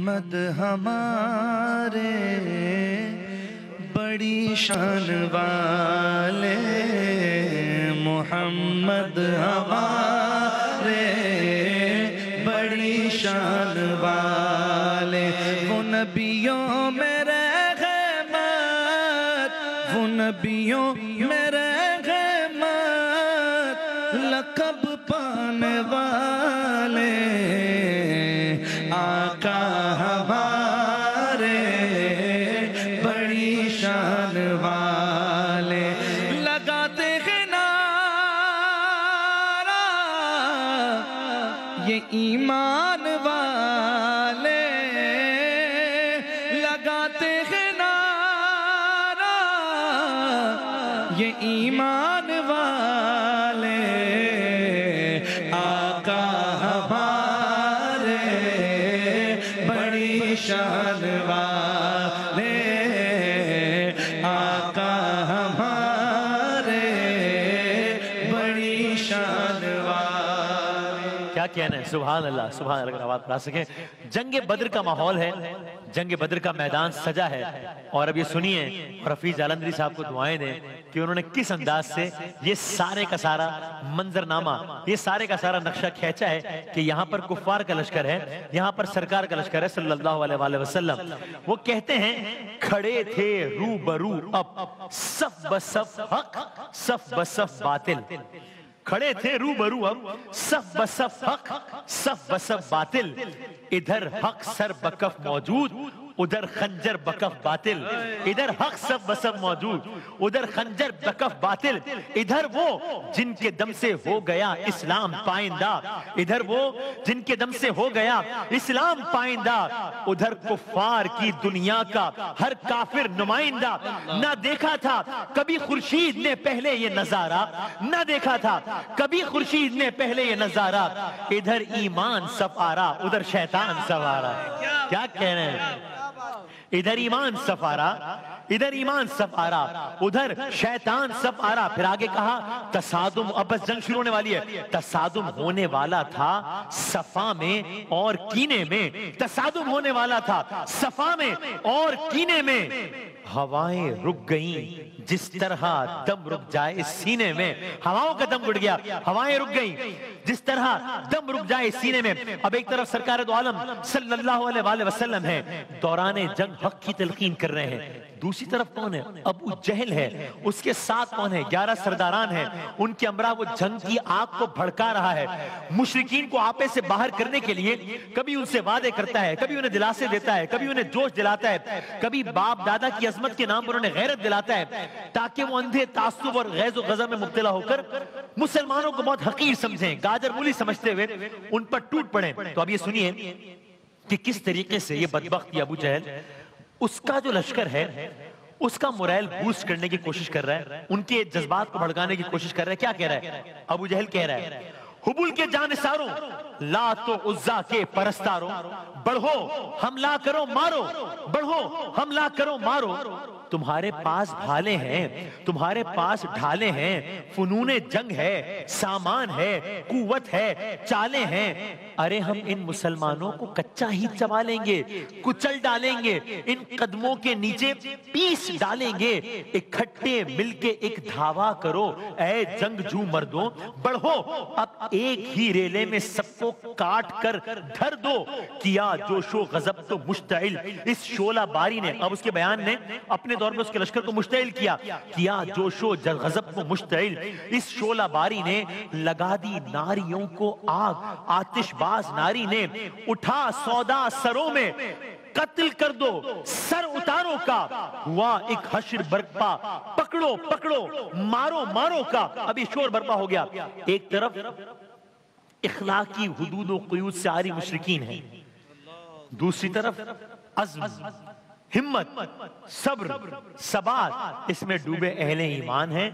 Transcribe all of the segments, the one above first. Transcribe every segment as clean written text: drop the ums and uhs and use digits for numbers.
محمد ہمارے بڑی شان والے، محمد ہمارے بڑی شان والے، وہ نبیوں میں رحمت، وہ نبیوں میں رحمت، لقب پانے والے، آقا ہمارے بڑی شان والے، لگاتے ہیں نعرہ یہ ایمان والے، لگاتے ہیں نعرہ یہ ایمان والے، آقا ہمارے بڑی شان والے، آقا ہمارے بڑی شان والے۔ کیا کہنا ہے؟ سبحان اللہ، سبحان اللہ، اگر آواز پڑھا سکیں۔ جنگ بدر کا ماحول ہے، جنگ بدر کا میدان سجا ہے، اور اب یہ سنیے اور حفیظ جالندھری صاحب کو دعائیں دیں کہ انہوں نے کس انداز سے یہ سارے کا سارا منظرنامہ، یہ سارے کا سارا نقشہ کھینچا ہے کہ یہاں پر کفار کا لشکر ہے، یہاں پر سرکار کا لشکر ہے صلی اللہ علیہ وآلہ وسلم۔ وہ کہتے ہیں کھڑے تھے روبرو اب صف بصف حق صف بصف باطل، کھڑے تھے روبرو اب صف بصف حق صف بصف باطل، ادھر حق سر بکف موجود ادھر خنجر بکف باطل، ادھر حق صف بصف موجود ادھر خنجر بکف باطل، ادھر وہ جن کے دم سے ہو گیا اسلام پائندہ، ادھر وہ جن کے دم سے ہو گیا اسلام پائندہ، ادھر کفار کی دنیا کا ہر کافر نمائندہ، نہ دیکھا تھا کبھی خورشید نے پہلے یہ نظارہ، نہ دیکھا تھا کبھی خورشید نے پہلے یہ نظارہ، ادھر ایمان سفارا ادھر شیطان سوارا۔ کیا کہہ رہے ہیں؟ ادھر ایمان سفارا ادھر ایمان سفارا ادھر شیطان سفارا۔ پھر آگے کہا تصادم، اب بس جنگ شروع ہونے والی ہے، تصادم ہونے والا تھا صفا میں اور کینے میں، تصادم ہونے والا تھا صفا میں اور کینے میں، ہوائیں رک گئیں جس طرح دم رک جائے سینے میں، ہواؤں کا دم رک گیا، ہوائیں رک گئیں جس طرح دم رک جائے سینے میں۔ اب ایک طرف سرکار دو عالم صلی اللہ علیہ وآلہ وسلم ہے، دوران جنگ حق کی تلقین کر رہے ہیں، دوسری طرف کون ہے؟ ابو جہل ہے، اس کے ساتھ کون ہے؟ 11 سرداران ہیں، ان کے امراء وہ جنگ کی آگ کو بھڑکا رہا ہے، مشرکین کو آپے سے باہر کرنے کے لیے کبھی ان سے وعدے کرتا ہے، کبھی انہیں دلاسے دیتا ہے، کبھی انہیں جوش دلاتا ہے، کبھی باپ دادا کی عظمت کے نام پر انہیں غیرت دلاتا ہے، تاکہ وہ اندھے تعصب اور غیظ و غضب میں مبتلا ہو کر مسلمانوں کو بہت حقیر سمجھیں، گاجر مولی سمجھتے ہوئے ان پر ٹوٹ پڑیں۔ تو اب یہ سنیے کہ کس طریقے سے یہ بدبخت ابو جہل اس کا جو لشکر ہے اس کا موریل بوسٹ کرنے کی کوشش کر رہا ہے، ان کے جذبات کو بھڑکانے کی کوشش کر رہا ہے۔ کیا کہہ رہا ہے ابو جہل؟ کہہ رہا ہے حبول کے جانثاروں، لات و عزا کے پرستاروں، بڑھو حملہ کرو مارو، بڑھو حملہ کرو مارو، تمہارے پاس بھالے ہیں، تمہارے پاس ڈھالے ہیں، فنون جنگ ہے، سامان ہے، قوت ہے، چالیں ہیں، ارے ہم ان مسلمانوں کو کچا ہی چبا لیں گے، کچل ڈالیں گے، ان قدموں کے نیچے پیس ڈالیں گے، اکٹھے مل کے ایک دھاوا کرو اے جنگجو مردوں، بڑھو اب ایک ہی ریلے میں سب کو کاٹ کر دھر دو، کیا جوش و غضب تو مشتعل اس شعلہ باری نے، اب اس کے بیان نے اپنے دور میں اس کے لشکر کو مشتعل کیا جوش و غضب کو مشتعل اس شعلہ باری نے، لگا دی ناریوں کو آگ آتش باز ناری نے، اٹھا سودا سروں میں قتل کر دو سر اتاروں کا، ہوا ایک حشر برپا پکڑو پکڑو مارو مارو کا۔ اب یہ شور برپا ہو گیا، ایک طرف اخلاقی حدود و قیود سے عاری مشرکین ہیں، دوسری طرف عزم، ہمت، صبر، ثبات اس میں ڈوبے اہل ایمان ہیں،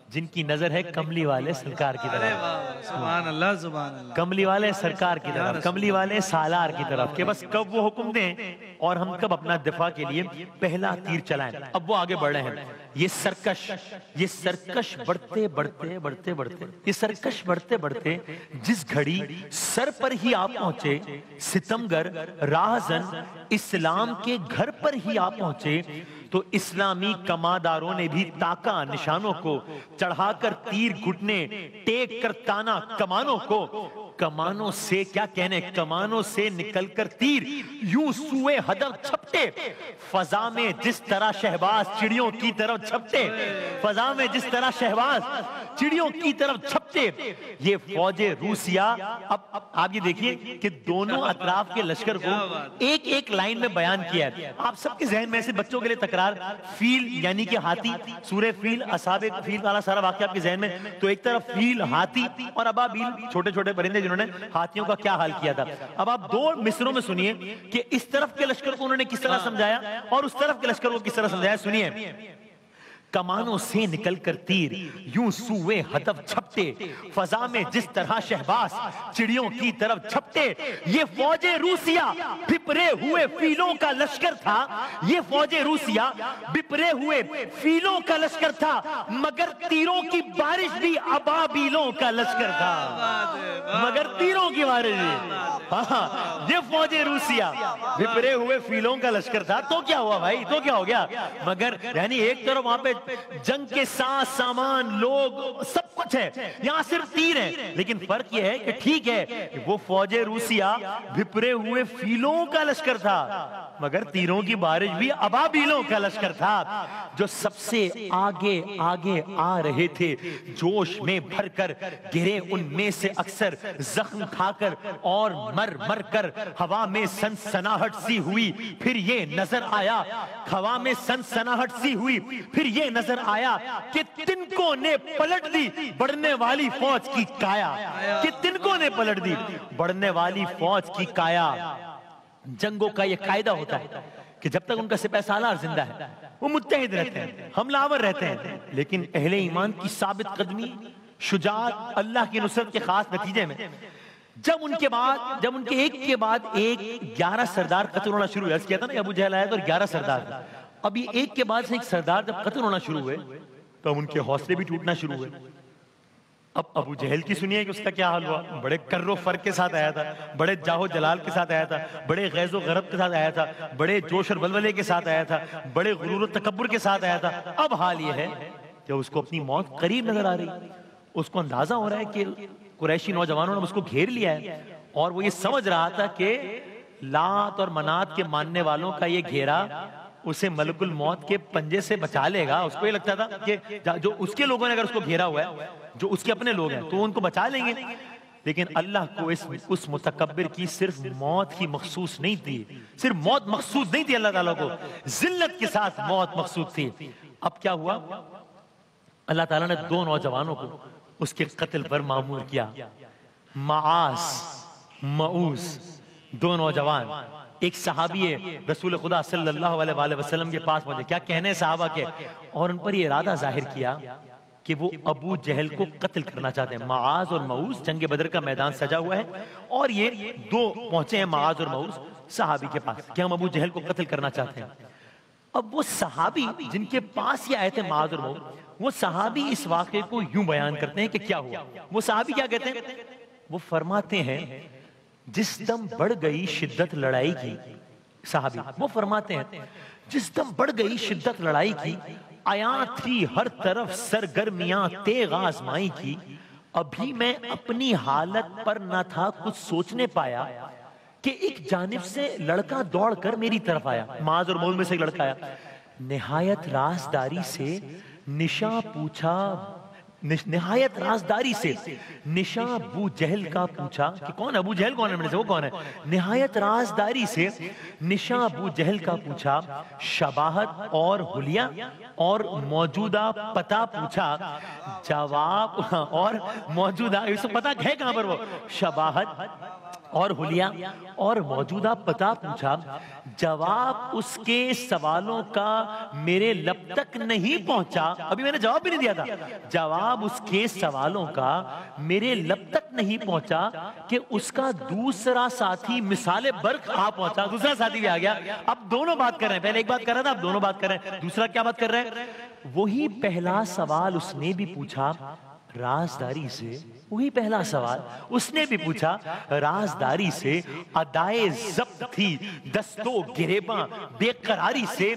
جن کی نظر ہے کملی والے سرکار کی طرف، سبحان اللہ سبحان اللہ، کملی والے سرکار کی طرف، کملی والے سالار کی طرف، کہ بس کب وہ حکم دیں اور ہم کب اپنا دفاع کے لیے پہلا تیر چلائیں. اب وہ آگے بڑھ رہے ہیں. یہ سرکش بڑھتے بڑھتے جس گھڑی سر پر ہی آپ پہنچے، ستمگر راہزن اسلام کے گھر پر ہی آپ پہنچے، تو اسلامی کمانداروں نے بھی تاکا نشانوں کو، چڑھا کر تیر گھٹنے، ٹیک کر تانا کمانوں کو. کمانوں سے کیا کہنے، کمانوں سے نکل کر تیر یوں سوئے ہدف چھپتے، فضا میں جس طرح شہباز چڑیوں کی طرف چھپتے، فضا میں جس طرح شہباز چڑیوں کی طرف چھپتے. یہ فوج روسیہ. اب آپ یہ دیکھیے کہ دونوں اطراف کے لشکر کو ایک ایک لائن میں بیان کیا ہے. آپ سب کے ذہن میں سے بچوں کے لیے تکرار، فیل یعنی کہ ہاتھی، سورہ فیل، اصحاب فیل والا سارا واقعہ آپ کے ذہن میں. تو ایک طرف فیل، ہاتھی اور ابابیل، چھوٹے چھوٹے پرندے جنہوں نے ہاتھیوں کا کیا حال کیا تھا. اب آپ دو مصروں میں سنیے کہ اس طرف کے لشکر کو انہوں نے کس طرح سمجھایا اور اس طرف کے لشکر کو کس طرح سمجھایا. سنیے. کمانوں سے نکل کر تیر یوں سوئے ہدف چھپتے، فضا میں جس طرح شہباز چڑیوں کی طرف چھپتے. یہ فوج روسیہ بپرے ہوئے فیلوں کا لشکر تھا، یہ فوج روسیہ بپرے ہوئے فیلوں کا لشکر تھا، مگر تیروں کی بارش بھی ابابیلوں کا لشکر تھا، مگر تیروں کی بارش بھی. یہ فوج روسیہ بپرے ہوئے فیلوں کا لشکر تھا. تو کیا ہوا بھائی، تو کیا ہو گیا؟ مگر یعنی ایک طرف وہاں پہ جنگ کے ساتھ سامان، لوگ، سب کچھ ہے، یہاں صرف تیر ہے. لیکن فرق یہ ہے کہ ٹھیک ہے وہ فوج روسیہ بھپرے ہوئے فیلوں کا لشکر تھا، مگر تیروں کی بارش بھی ابابیلوں کا لشکر تھا، جو سب سے آگے آگے آ رہے تھے. جوش میں بھر کر گرے ان میں سے اکثر، زخم کھا کر اور مر مر کر. ہوا میں سنسناہٹ سی ہوئی پھر یہ نظر آیا، ہوا میں سنسناہٹ سی ہوئی پھر یہ نظر آیا کہ تنکوں نے پلٹ دی بڑھنے والی فوج کی کایا، کہ تنکوں نے پلٹ دی بڑھنے والی فوج کی کایا. جنگوں کا یہ قاعدہ ہوتا ہے کہ جب تک ان کا سپہ سالار زندہ ہے وہ متحد رہتے ہیں، حملہ آور رہتے ہیں. لیکن اہل ایمان کی ثابت قدمی، شجاعت، اللہ کی نصرت کے خاص نتیجے میں جب ان کے ایک کے بعد ایک 11 سردار قتل ہونا شروع ہوئے. کیا تھا نا ابو جہل آیا تو 11 سردار. اب یہ ایک کے بعد سے ایک سردار جب قتل ہونا شروع ہوئے تو ان کے حوصلے بھی ٹوٹنا شروع ہوئے. اب ابو جہل کی سنیے کہ اس کا کیا حال ہوا. بڑے کر و فر کے ساتھ آیا تھا، بڑے جاہو جلال کے ساتھ آیا تھا، بڑے غیظ و غضب کے ساتھ آیا تھا، بڑے جوش اور ولولے کے ساتھ آیا تھا، بڑے غرور و تکبر کے ساتھ آیا تھا. اب حال یہ ہے کہ اس کو اپنی موت قریب نظر آ رہی. اس کو اندازہ ہو رہا ہے کہ قریشی نوجوانوں نے اس کو گھیر لیا ہے، اور وہ یہ سمجھ رہا تھا کہ لات اور منات کے ماننے والوں کا یہ گھیرا اسے ملک الموت کے پنجے سے بچا لے گا. اس کو یہ لگتا تھا کہ جو اس کے لوگوں نے اگر اس کو گھیرا ہوا ہے، جو اس کے اپنے لوگ ہیں، تو ان کو بچا لیں گے. لیکن اللہ کو اس متکبر کی صرف موت ہی مخصوص نہیں تھی، صرف موت مخصوص نہیں تھی، اللہ تعالیٰ کو ذلت کے ساتھ موت مخصوص تھی. اب کیا ہوا؟ اللہ تعالیٰ نے 2 نوجوانوں کو اس کے قتل پر مامور کیا. معاذ، معوذ، 2 نوجوان. ایک صحابی رسول خدا صلی اللہ علیہ وآلہ وسلم کے پاس پہنچے. کیا کہنے صحابہ کے، اور ان پر یہ ارادہ ظاہر کیا کہ وہ ابو جہل کو قتل کرنا چاہتے ہیں. معاذ اور معوذ، جنگ بدر کا میدان سجا ہوا ہے، اور یہ 2 پہنچے ہیں معاذ اور معوذ صحابی کے پاس کہ ہم ابو جہل کو قتل کرنا چاہتے ہیں. اب وہ صحابی جن کے پاس یہ آئے تھے معاذ اور معوذ، وہ صحابی اس واقعے کو یوں بیان کرتے ہیں کہ کیا ہوا. وہ صحابی کیا کہتے ہیں؟ وہ فرماتے ہیں جس دم بڑھ گئی شدت لڑائی کی، صحابی وہ فرماتے ہیں جس دم بڑھ گئی شدت لڑائی کی، آیاں تھی ہر طرف سرگرمیاں تیغ آزمائی کی. ابھی میں اپنی حالت پر نہ تھا کچھ سوچنے پایا کہ ایک جانب سے لڑکا دوڑ کر میری طرف آیا. معاذ اور معوذ میں سے ایک لڑکا آیا، نہایت رازداری سے نشاں پوچھا، نہایت رازداری سے نشاں ابو جہل کا پوچھا کہ کون ہے ابو جہل، کون ہے میں سے وہ کون ہے. نہایت رازداری سے نشاں ابو جہل کا پوچھا، شباہت اور حلیہ اور موجودہ پتہ پوچھا. جواب اور موجودہ، اس کو پتہ ہے کہاں پر وہ، شباہت اور حلیہ اور موجودہ پتہ پوچھا، جواب اس کے سوالوں کا میرے لب تک نہیں پہنچا، ابھی میں نے جواب بھی نہیں دیا تھا، جواب اس کے سوالوں کا میرے لب تک نہیں پہنچا کہ اس کا دوسرا ساتھی مثال برق آ پہنچا، دوسرا ساتھی بھی آ گیا۔ اب دونوں بات کر رہے ہیں، پہلے ایک بات کر رہا تھا، اب دونوں بات کر رہے ہیں، دوسرا کیا بات کر رہے ہیں؟ وہی پہلا سوال اس نے بھی پوچھا رازداری سے، وہی پہلا سوال اس نے بھی پوچھا رازداری سے، ادائے ضبط تھی دستو گریباں بے قراری سے،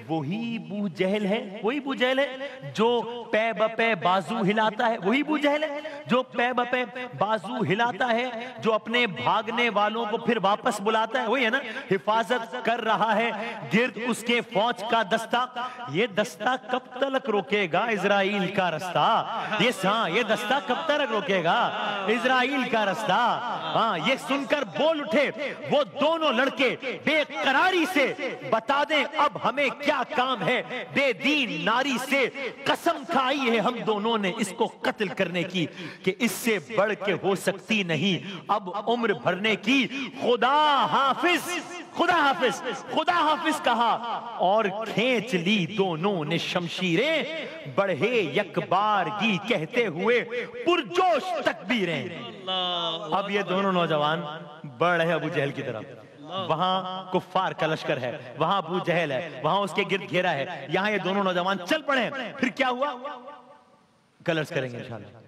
وہی ابو جہل ہے، وہی ابو جہل ہے جو پے بپے بازو ہلاتا ہے، وہی ابو جہل ہے جو پے بپے بازو ہلاتا ہے، جو اپنے بھاگنے والوں کو پھر واپس بلاتا ہے، وہی ہے نا، حفاظت کر رہا ہے گرد اس کے فوج کا دستہ، یہ دستہ کب تک روکے گا اسرائیل کا رستہ، یہ دستہ کب تک روکے گا اسرائیل کا رستہ۔ ہاں، یہ سن کر بول اٹھے وہ دونوں لڑکے بے قراری سے، بتا دیں اب ہمیں کیا کام ہے بے دین ناری سے، قسم کھائی ہے ہم دونوں نے اس کو قتل کرنے کی کہ اس سے بڑھ کے ہو سکتی نہیں اب عمر بھرنے کی، خدا حافظ خدا حافظ خدا حافظ کہا اور کھینچ لی دونوں نے شمشیریں، بڑھے یک بارگی کہتے ہوئے پرجوش تکبیریں۔ اب یہ دونوں نوجوان بڑھ رہے ابو جہل کی طرف، وہاں کفار کا لشکر ہے، وہاں ابو جہل ہے، وہاں اس کے گرد گھیرا ہے، یہاں یہ دونوں نوجوان چل پڑے۔ پھر کیا ہوا کل عرض کریں گے انشاءاللہ۔